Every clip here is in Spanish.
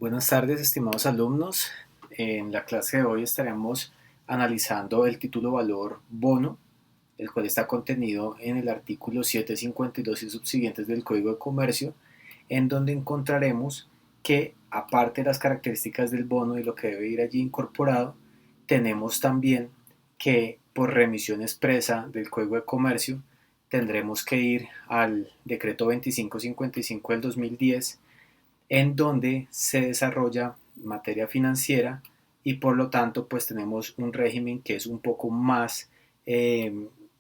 Buenas tardes, estimados alumnos. En la clase de hoy estaremos analizando el título valor bono, el cual está contenido en el artículo 752 y subsiguientes del Código de Comercio, en donde encontraremos que, aparte de las características del bono y lo que debe ir allí incorporado, tenemos también que, por remisión expresa del Código de Comercio, tendremos que ir al decreto 2555 del 2010, en donde se desarrolla materia financiera y por lo tanto pues tenemos un régimen que es un poco más,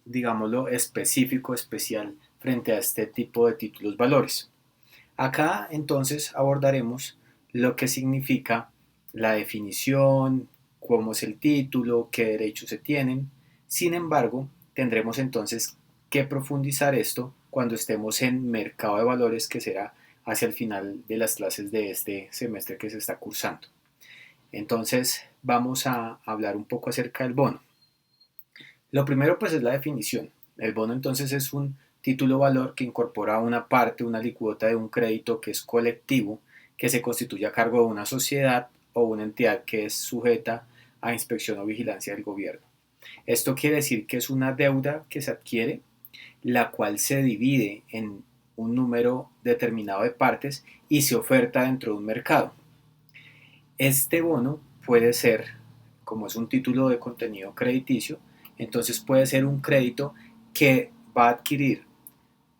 digámoslo, específico, especial frente a este tipo de títulos valores. Acá entonces abordaremos lo que significa la definición, cómo es el título, qué derechos se tienen. Sin embargo, tendremos entonces que profundizar esto cuando estemos en mercado de valores, que será hacia el final de las clases de este semestre que se está cursando. Entonces vamos a hablar un poco acerca del bono. Lo primero pues es la definición. El bono entonces es un título valor que incorpora una parte, una alícuota de un crédito que es colectivo, que se constituye a cargo de una sociedad o una entidad que es sujeta a inspección o vigilancia del gobierno. Esto quiere decir que es una deuda que se adquiere, la cual se divide en un número determinado de partes y se oferta dentro de un mercado. Este bono puede ser, como es un título de contenido crediticio, entonces puede ser un crédito que va a adquirir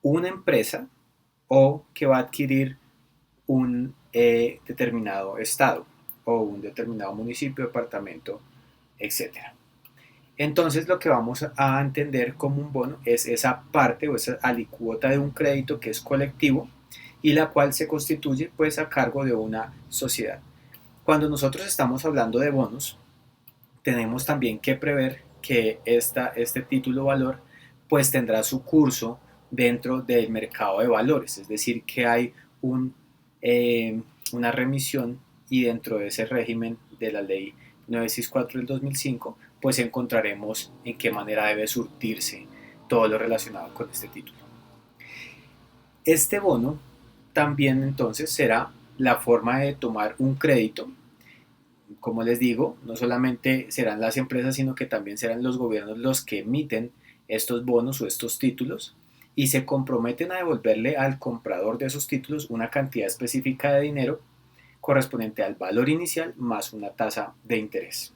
una empresa o que va a adquirir un determinado estado o un determinado municipio, departamento, etcétera. Entonces lo que vamos a entender como un bono es esa parte o esa alicuota de un crédito que es colectivo y la cual se constituye pues a cargo de una sociedad. Cuando nosotros estamos hablando de bonos, tenemos también que prever que este título valor pues tendrá su curso dentro del mercado de valores, es decir, que hay una remisión y dentro de ese régimen de la ley 964 del 2005 pues encontraremos en qué manera debe surtirse todo lo relacionado con este título. Este bono también entonces será la forma de tomar un crédito. Como les digo, no solamente serán las empresas, sino que también serán los gobiernos los que emiten estos bonos o estos títulos y se comprometen a devolverle al comprador de esos títulos una cantidad específica de dinero correspondiente al valor inicial más una tasa de interés.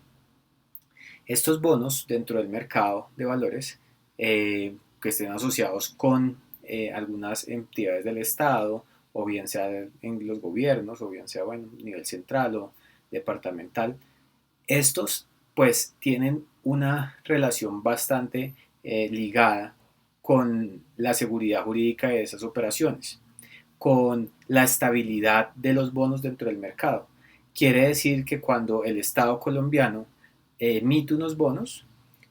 Estos bonos dentro del mercado de valores que estén asociados con algunas entidades del Estado, o bien sea en los gobiernos, o bien sea a nivel central o departamental, estos pues tienen una relación bastante ligada con la seguridad jurídica de esas operaciones, con la estabilidad de los bonos dentro del mercado. Quiere decir que cuando el Estado colombiano emite unos bonos,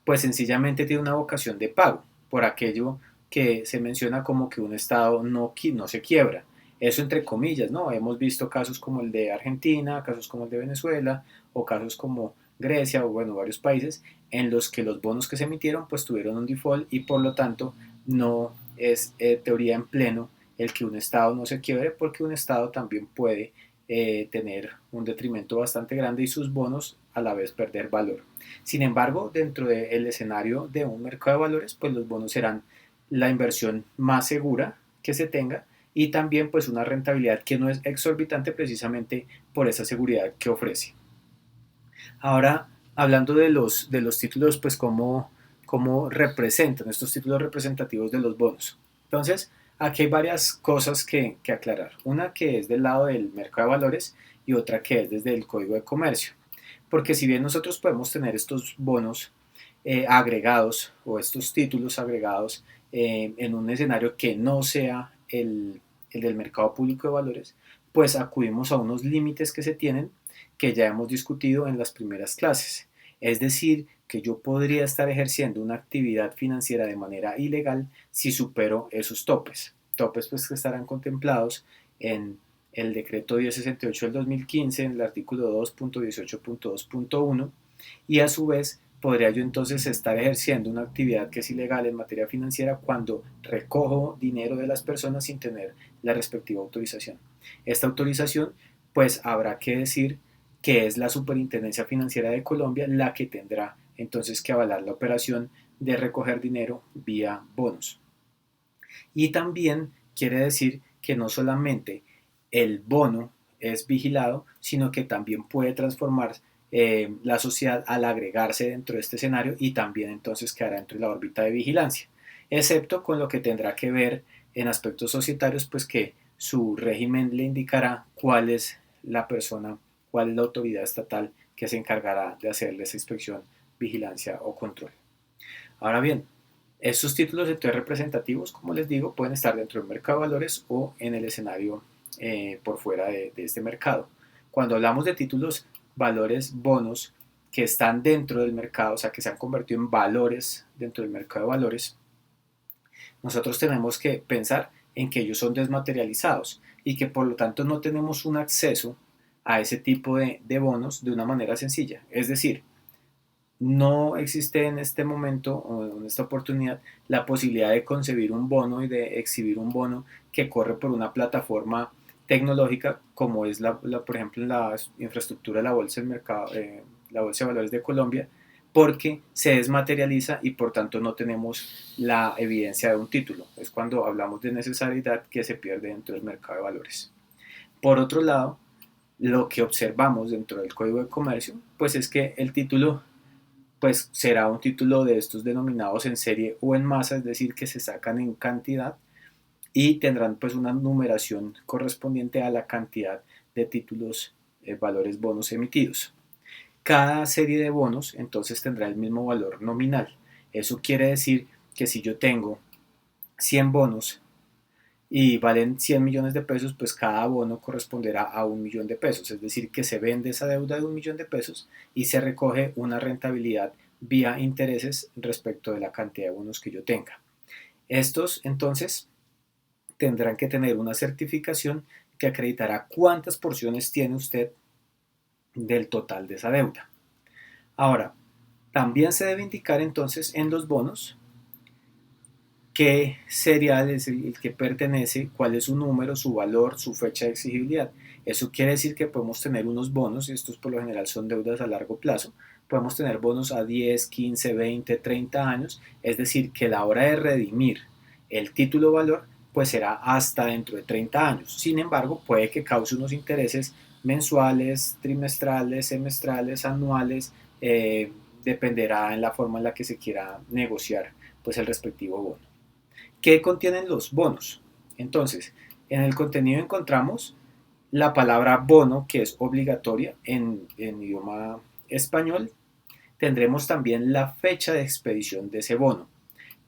pues sencillamente tiene una vocación de pago por aquello que se menciona como que un Estado no se quiebra. Eso entre comillas, ¿no? Hemos visto casos como el de Argentina, casos como el de Venezuela o casos como Grecia o bueno, varios países en los que los bonos que se emitieron pues tuvieron un default y por lo tanto no es teoría en pleno el que un Estado no se quiebre, porque un Estado también puede tener un detrimento bastante grande y sus bonos a la vez perder valor. Sin embargo, dentro del escenario de un mercado de valores, pues los bonos serán la inversión más segura que se tenga y también pues una rentabilidad que no es exorbitante precisamente por esa seguridad que ofrece. Ahora, hablando de los títulos, pues cómo representan estos títulos representativos de los bonos. Entonces, aquí hay varias cosas que aclarar. Una que es del lado del mercado de valores y otra que es desde el Código de Comercio. Porque si bien nosotros podemos tener estos bonos agregados o estos títulos agregados en un escenario que no sea el del mercado público de valores, pues acudimos a unos límites que se tienen que ya hemos discutido en las primeras clases. Es decir, que yo podría estar ejerciendo una actividad financiera de manera ilegal si supero esos topes. Topes pues que estarán contemplados en el decreto 1068 del 2015, en el artículo 2.18.2.1, y a su vez podría yo entonces estar ejerciendo una actividad que es ilegal en materia financiera cuando recojo dinero de las personas sin tener la respectiva autorización. Esta autorización pues habrá que decir que es la Superintendencia Financiera de Colombia la que tendrá entonces que avalar la operación de recoger dinero vía bonos. Y también quiere decir que no solamente el bono es vigilado, sino que también puede transformar la sociedad al agregarse dentro de este escenario y también entonces quedará dentro de la órbita de vigilancia, excepto con lo que tendrá que ver en aspectos societarios, pues que su régimen le indicará cuál es la persona, cuál es la autoridad estatal que se encargará de hacerle esa inspección, vigilancia o control. Ahora bien, estos títulos entonces representativos, como les digo, pueden estar dentro del mercado de valores o en el escenario por fuera de este mercado. Cuando hablamos de títulos, valores, bonos que están dentro del mercado, o sea, que se han convertido en valores dentro del mercado de valores, nosotros tenemos que pensar en que ellos son desmaterializados y que por lo tanto no tenemos un acceso a ese tipo de bonos de una manera sencilla. Es decir, no existe en este momento o en esta oportunidad la posibilidad de concebir un bono y de exhibir un bono que corre por una plataforma tecnológica como es por ejemplo la infraestructura de la bolsa del mercado, la bolsa de valores de Colombia, porque se desmaterializa y por tanto no tenemos la evidencia de un título. Es cuando hablamos de necesariedad que se pierde dentro del mercado de valores. Por otro lado, lo que observamos dentro del Código de Comercio, pues es que el título pues será un título de estos denominados en serie o en masa, es decir, que se sacan en cantidad y tendrán pues una numeración correspondiente a la cantidad de títulos, valores, bonos emitidos. Cada serie de bonos entonces tendrá el mismo valor nominal. Eso quiere decir que si yo tengo 100 bonos y valen 100 millones de pesos, pues cada bono corresponderá a 1 millón de pesos, es decir, que se vende esa deuda de 1 millón de pesos y se recoge una rentabilidad vía intereses respecto de la cantidad de bonos que yo tenga. Estos entonces tendrán que tener una certificación que acreditará cuántas porciones tiene usted del total de esa deuda. Ahora, también se debe indicar entonces en los bonos qué serial es el que pertenece, cuál es su número, su valor, su fecha de exigibilidad. Eso quiere decir que podemos tener unos bonos, y estos por lo general son deudas a largo plazo, podemos tener bonos a 10, 15, 20, 30 años, es decir, que la hora de redimir el título valor pues será hasta dentro de 30 años. Sin embargo, puede que cause unos intereses mensuales, trimestrales, semestrales, anuales, dependerá en la forma en la que se quiera negociar pues el respectivo bono. ¿Qué contienen los bonos? Entonces, en el contenido encontramos la palabra bono, que es obligatoria en idioma español. Tendremos también la fecha de expedición de ese bono.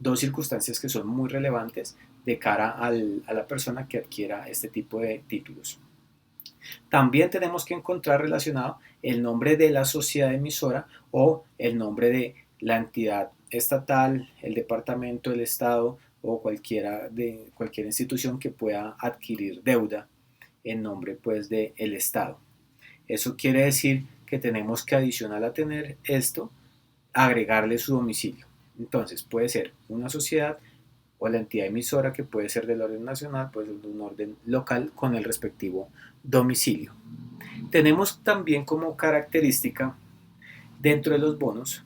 Dos circunstancias que son muy relevantes de cara a la persona que adquiera este tipo de títulos. También tenemos que encontrar relacionado el nombre de la sociedad emisora o el nombre de la entidad estatal, el departamento, el estado o cualquier institución que pueda adquirir deuda en nombre pues del estado. Eso quiere decir que tenemos que adicional a tener esto, agregarle su domicilio. Entonces puede ser una sociedad o la entidad emisora que puede ser del orden nacional, puede ser de un orden local con el respectivo domicilio. Tenemos también como característica dentro de los bonos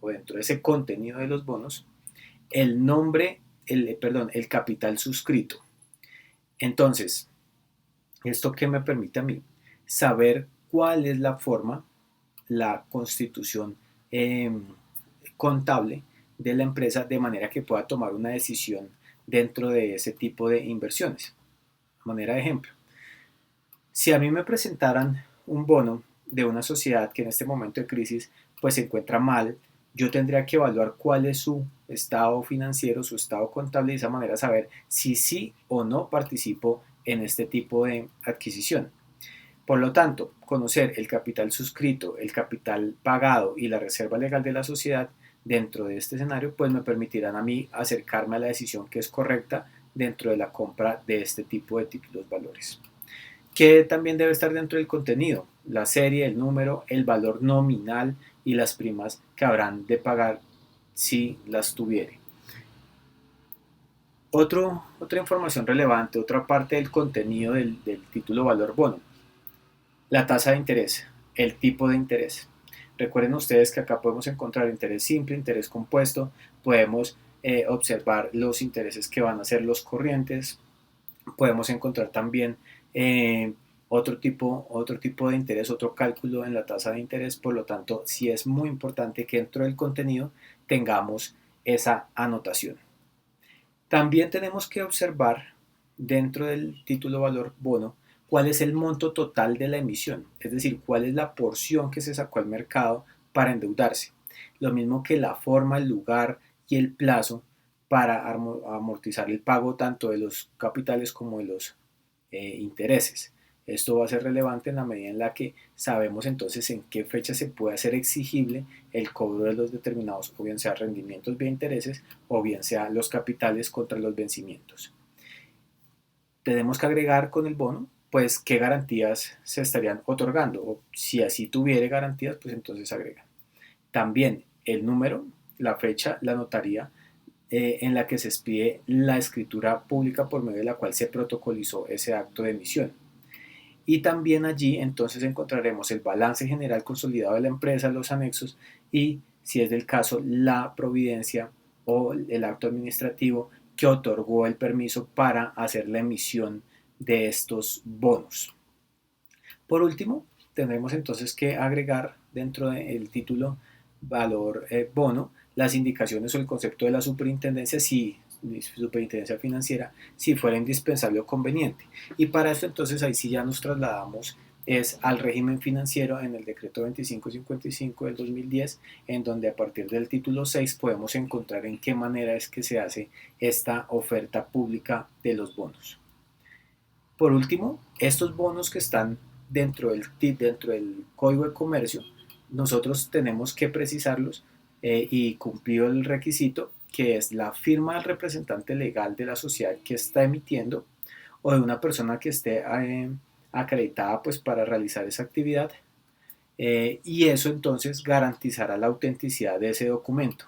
o dentro de ese contenido de los bonos el nombre, el capital suscrito. Entonces, ¿esto qué me permite a mí? Saber cuál es la forma, la constitución contable de la empresa de manera que pueda tomar una decisión dentro de ese tipo de inversiones. De manera de ejemplo, si a mí me presentaran un bono de una sociedad que en este momento de crisis pues se encuentra mal, yo tendría que evaluar cuál es su estado financiero, su estado contable y de esa manera saber si sí o no participo en este tipo de adquisición. Por lo tanto, conocer el capital suscrito, el capital pagado y la reserva legal de la sociedad dentro de este escenario, pues me permitirán a mí acercarme a la decisión que es correcta dentro de la compra de este tipo de títulos valores. ¿Qué también debe estar dentro del contenido? La serie, el número, el valor nominal y las primas que habrán de pagar si las tuviere. Otra información relevante, otra parte del contenido del título valor bono. La tasa de interés, el tipo de interés. Recuerden ustedes que acá podemos encontrar interés simple, interés compuesto, podemos observar los intereses que van a ser los corrientes, podemos encontrar también eh, otro tipo de interés, otro cálculo en la tasa de interés. Por lo tanto, sí es muy importante que dentro del contenido tengamos esa anotación. También tenemos que observar dentro del título valor bono cuál es el monto total de la emisión, es decir, cuál es la porción que se sacó al mercado para endeudarse. Lo mismo que la forma, el lugar y el plazo para amortizar el pago tanto de los capitales como de los intereses. Esto va a ser relevante en la medida en la que sabemos entonces en qué fecha se puede hacer exigible el cobro de los determinados, o bien sea rendimientos vía intereses, o bien sea los capitales contra los vencimientos. Tenemos que agregar con el bono, pues, qué garantías se estarían otorgando, o si así tuviera garantías, pues entonces agrega. También el número, la fecha, la notaría en la que se expide la escritura pública por medio de la cual se protocolizó ese acto de emisión. Y también allí entonces encontraremos el balance general consolidado de la empresa, los anexos y, si es del caso, la providencia o el acto administrativo que otorgó el permiso para hacer la emisión de estos bonos. Por último, tendremos entonces que agregar dentro del título valor bono las indicaciones o el concepto de la superintendencia, si superintendencia financiera, si fuera indispensable o conveniente. Y para esto entonces ahí sí ya nos trasladamos es al régimen financiero en el decreto 2555 del 2010, en donde a partir del título 6 podemos encontrar en qué manera es que se hace esta oferta pública de los bonos. Por último, estos bonos que están dentro del Código de Comercio, nosotros tenemos que precisarlos y cumplir el requisito que es la firma del representante legal de la sociedad que está emitiendo o de una persona que esté acreditada pues para realizar esa actividad, y eso entonces garantizará la autenticidad de ese documento.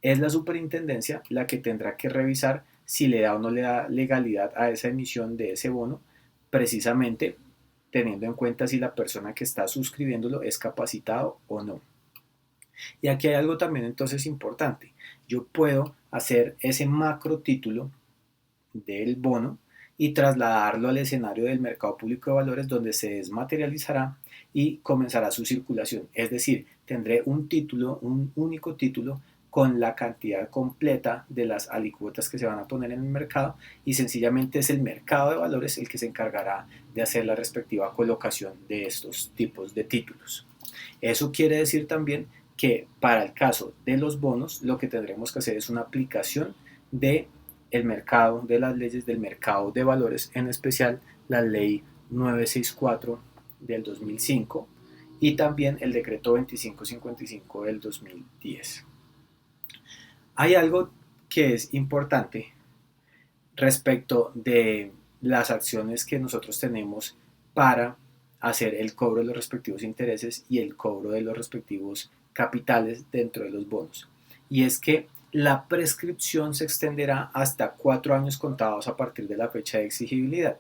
Es la superintendencia la que tendrá que revisar si le da o no le da legalidad a esa emisión de ese bono, precisamente teniendo en cuenta si la persona que está suscribiéndolo es capacitado o no. Y aquí hay algo también entonces importante. Yo puedo hacer ese macro título del bono y trasladarlo al escenario del mercado público de valores donde se desmaterializará y comenzará su circulación. Es decir, tendré un título, un único título con la cantidad completa de las alícuotas que se van a poner en el mercado, y sencillamente es el mercado de valores el que se encargará de hacer la respectiva colocación de estos tipos de títulos. Eso quiere decir también que para el caso de los bonos lo que tendremos que hacer es una aplicación de el mercado, de las leyes del mercado de valores, en especial la ley 964 del 2005 y también el decreto 2555 del 2010. Hay algo que es importante respecto de las acciones que nosotros tenemos para hacer el cobro de los respectivos intereses y el cobro de los respectivos capitales dentro de los bonos. Y es que la prescripción se extenderá hasta 4 años contados a partir de la fecha de exigibilidad.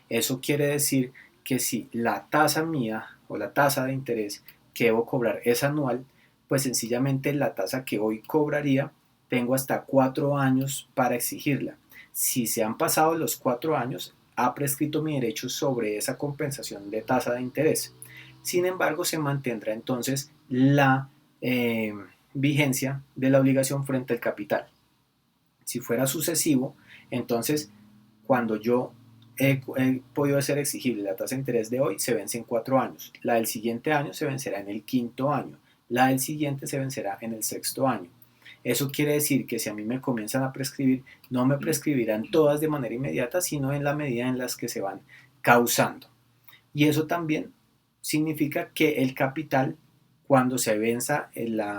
Eso quiere decir que si la tasa mía o la tasa de interés que debo cobrar es anual, pues sencillamente la tasa que hoy cobraría tengo hasta 4 años para exigirla. Si se han pasado los 4 años, ha prescrito mi derecho sobre esa compensación de tasa de interés. Sin embargo, se mantendrá entonces la vigencia de la obligación frente al capital. Si fuera sucesivo, entonces cuando yo he podido hacer exigible la tasa de interés de hoy, se vence en 4 años. La del siguiente año se vencerá en el quinto año. La del siguiente se vencerá en el sexto año. Eso quiere decir que si a mí me comienzan a prescribir, no me prescribirán todas de manera inmediata, sino en la medida en las que se van causando. Y eso también significa que el capital, cuando se venza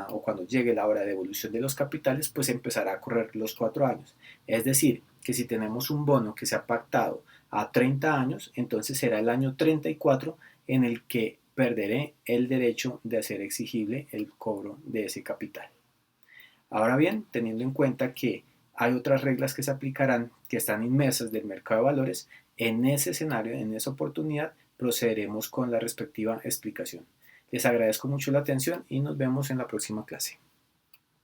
o cuando llegue la hora de devolución de los capitales, pues empezará a correr los 4 años. Es decir, que si tenemos un bono que se ha pactado a 30 años, entonces será el año 34 en el que perderé el derecho de hacer exigible el cobro de ese capital. Ahora bien, teniendo en cuenta que hay otras reglas que se aplicarán que están inmersas del mercado de valores, en ese escenario, en esa oportunidad, procederemos con la respectiva explicación. Les agradezco mucho la atención y nos vemos en la próxima clase.